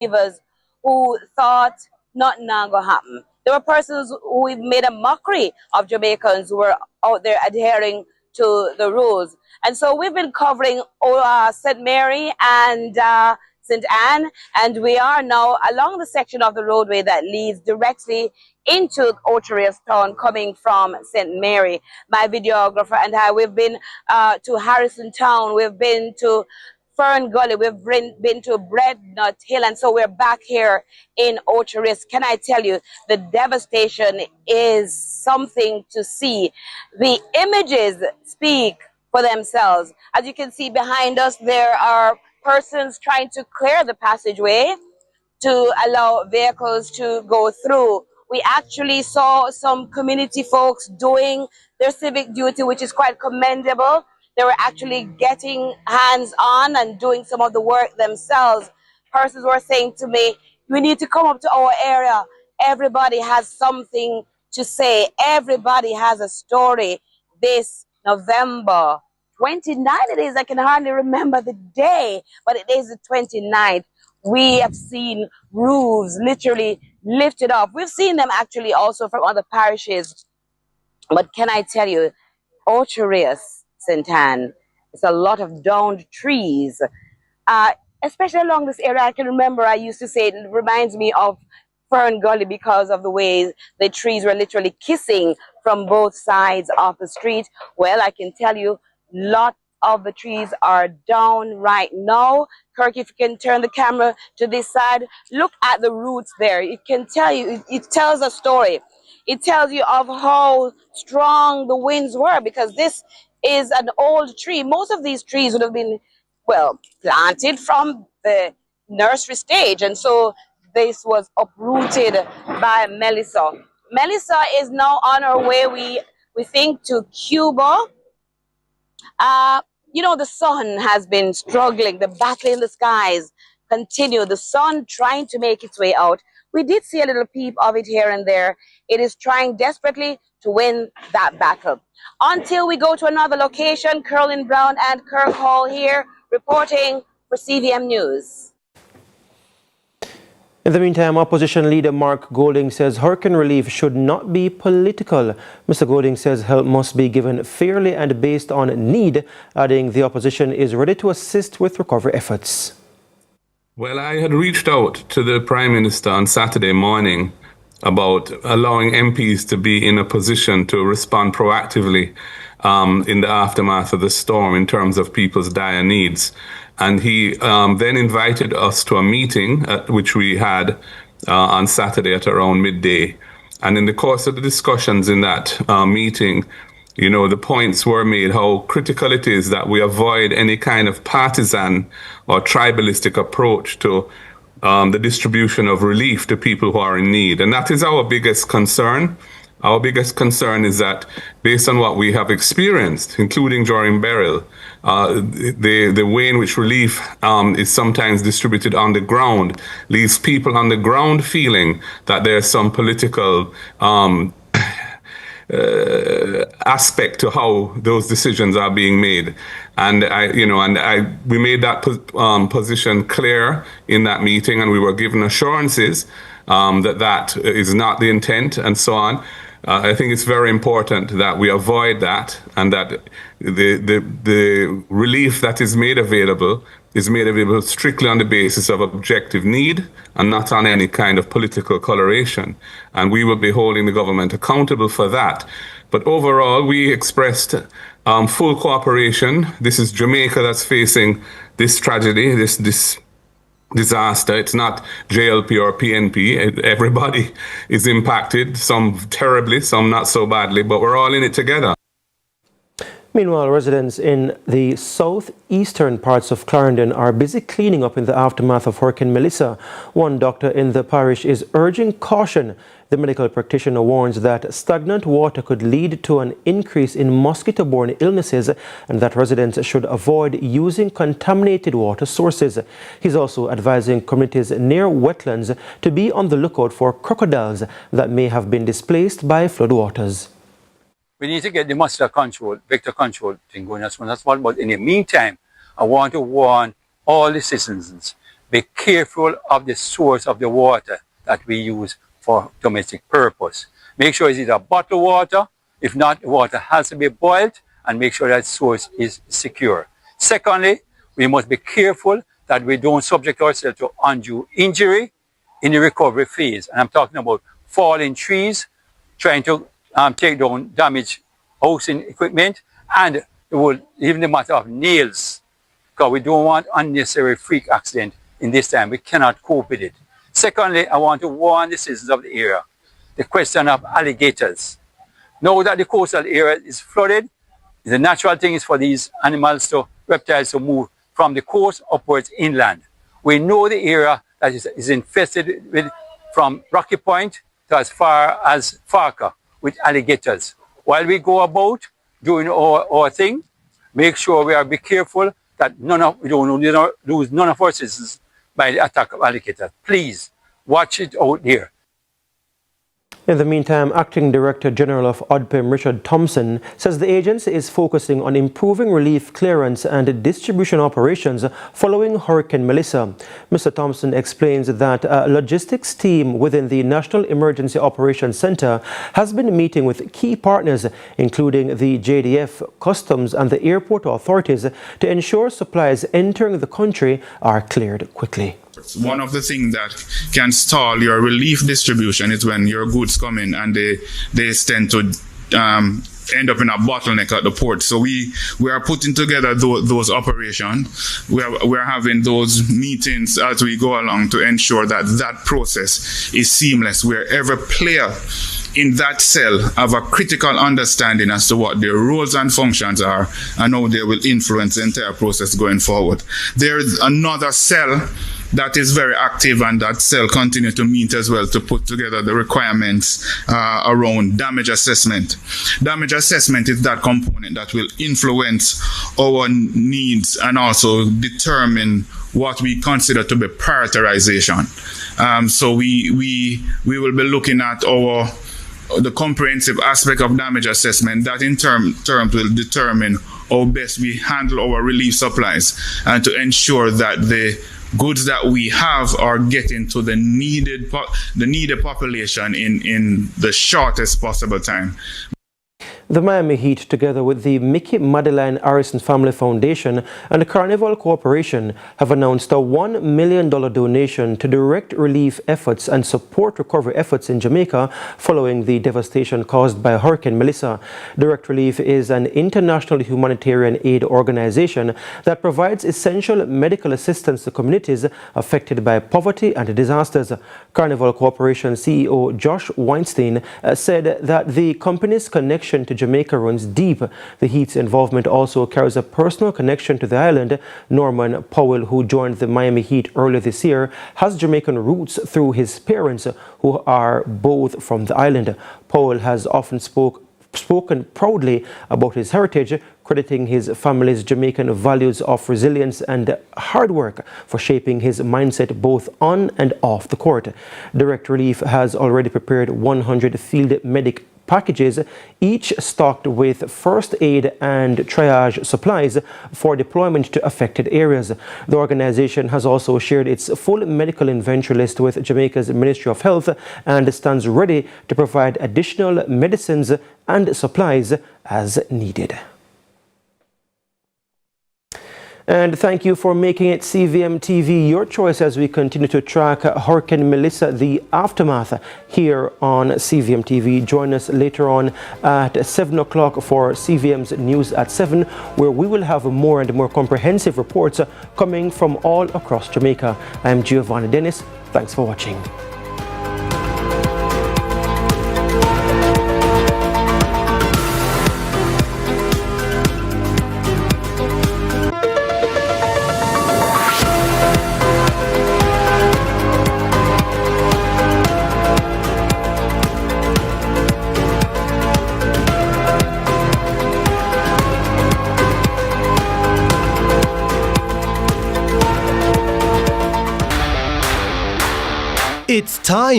believers who thought nothing not gonna happen. There were persons who made a mockery of Jamaicans who were out there adhering to the rules. And so we've been covering St. Mary and St. Anne, and we are now along the section of the roadway that leads directly into Ocherius Town coming from St. Mary. My videographer and I, we've been to Harrison Town, we've been to Fern Gully, we've been to Breadnut Hill, and so we're back here in Ocherius. Can I tell you, the devastation is something to see. The images speak for themselves. As you can see behind us, there are persons trying to clear the passageway to allow vehicles to go through. We actually saw some community folks doing their civic duty, which is quite commendable. They were actually getting hands on and doing some of the work themselves. Persons were saying to me, we need to come up to our area. Everybody has something to say. Everybody has a story. This November 29th it is. I can hardly remember the day, but it is the 29th. We have seen roofs literally lifted up. We've seen them actually also from other parishes. But can I tell you, Ocherius, St. Anne, it's a lot of downed trees, especially along this area. I can remember I used to say it reminds me of Fern Gully because of the way the trees were literally kissing from both sides of the street. Well, I can tell you, lot of the trees are down right now. Kirk, if you can turn the camera to this side, look at the roots there. It can tell you, it tells a story. It tells you of how strong the winds were, because this is an old tree. Most of these trees would have been, well, planted from the nursery stage, and so this was uprooted by Melissa. Melissa is now on her way, we think, to Cuba. You know, the sun has been struggling. The battle in the skies continue. The sun trying to make its way out. We did see a little peep of it here and there. It is trying desperately to win that battle. Until we go to another location, Curlin Brown and Kirk Hall here reporting for CVM News. In the meantime, opposition leader Mark Golding says hurricane relief should not be political. Mr. Golding says help must be given fairly and based on need, adding the opposition is ready to assist with recovery efforts. Well, I had reached out to the Prime Minister on Saturday morning about allowing MPs to be in a position to respond proactively in the aftermath of the storm in terms of people's dire needs. And he then invited us to a meeting which we had on Saturday at around midday. And in the course of the discussions in that meeting, you know, the points were made how critical it is that we avoid any kind of partisan or tribalistic approach to the distribution of relief to people who are in need. And that is our biggest concern. Our biggest concern is that based on what we have experienced, including during Beryl, the way in which relief is sometimes distributed on the ground leaves people on the ground feeling that there's some political aspect to how those decisions are being made. And we made that position clear in that meeting, and we were given assurances that is not the intent and so on. I think it's very important that we avoid that, and that the relief that is made available strictly on the basis of objective need and not on any kind of political coloration. And we will be holding the government accountable for that. But overall, we expressed full cooperation. This is Jamaica that's facing this tragedy, this disaster. It's not JLP or PNP. Everybody is impacted, some terribly, some not so badly, but we're all in it together. Meanwhile, residents in the southeastern parts of Clarendon are busy cleaning up in the aftermath of Hurricane Melissa. One doctor in the parish is urging caution. The medical practitioner warns that stagnant water could lead to an increase in mosquito-borne illnesses and that residents should avoid using contaminated water sources. He's also advising communities near wetlands to be on the lookout for crocodiles that may have been displaced by floodwaters. We need to get the mosquito control, vector control thing going as soon as possible. But in the meantime, I want to warn all the citizens be careful of the source of the water that we use for domestic purpose. Make sure it's either bottled water. If not, the water has to be boiled, and make sure that source is secure. Secondly, we must be careful that we don't subject ourselves to undue injury in the recovery phase. And I'm talking about falling trees, trying to take down damaged housing equipment, and even the matter of nails, because we don't want unnecessary freak accident in this time. We cannot cope with it. Secondly, I want to warn the citizens of the area, the question of alligators. Now that the coastal area is flooded, the natural thing is for these reptiles to move from the coast upwards inland. We know the area that is infested with, from Rocky Point to as far as Farka, with alligators. While we go about doing our thing, make sure we are be careful that we don't lose none of our citizens by the attack of alligators. Please watch it out there. In the meantime, Acting Director General of ODPEM Richard Thompson says the agency is focusing on improving relief clearance and distribution operations following Hurricane Melissa. Mr. Thompson explains that a logistics team within the National Emergency Operations Center has been meeting with key partners, including the JDF, Customs and the airport authorities, to ensure supplies entering the country are cleared quickly. One of the things that can stall your relief distribution is when your goods come in and they tend to end up in a bottleneck at the port. So we are putting together those operations. We are having those meetings as we go along to ensure that that process is seamless, where every player in that cell have a critical understanding as to what their roles and functions are and how they will influence the entire process going forward. There is another cell that is very active, and that cell continue to meet as well to put together the requirements around damage assessment. Damage assessment is that component that will influence our needs and also determine what we consider to be prioritization. So we will be looking at the comprehensive aspect of damage assessment that in terms will determine how best we handle our relief supplies and to ensure that the goods that we have are getting to the needed population in the shortest possible time. The Miami Heat, together with the Mickey Madeline Harrison Family Foundation and the Carnival Corporation, have announced a $1 million donation to direct relief efforts and support recovery efforts in Jamaica following the devastation caused by Hurricane Melissa. Direct Relief is an international humanitarian aid organization that provides essential medical assistance to communities affected by poverty and disasters. Carnival Corporation CEO Josh Weinstein said that the company's connection to Jamaica runs deep. The Heat's involvement also carries a personal connection to the island. Norman Powell, who joined the Miami Heat earlier this year, has Jamaican roots through his parents, who are both from the island. Powell has often spoken proudly about his heritage, crediting his family's Jamaican values of resilience and hard work for shaping his mindset both on and off the court. Direct Relief has already prepared 100 field medic packages, each stocked with first aid and triage supplies for deployment to affected areas. The organization has also shared its full medical inventory list with Jamaica's Ministry of Health and stands ready to provide additional medicines and supplies as needed. And thank you for making it CVM TV your choice as we continue to track Hurricane Melissa, the aftermath, here on CVM TV. Join us later on at 7 o'clock for CVM's News at 7, where we will have more and more comprehensive reports coming from all across Jamaica. I'm Giovanni Dennis. Thanks for watching. It's time.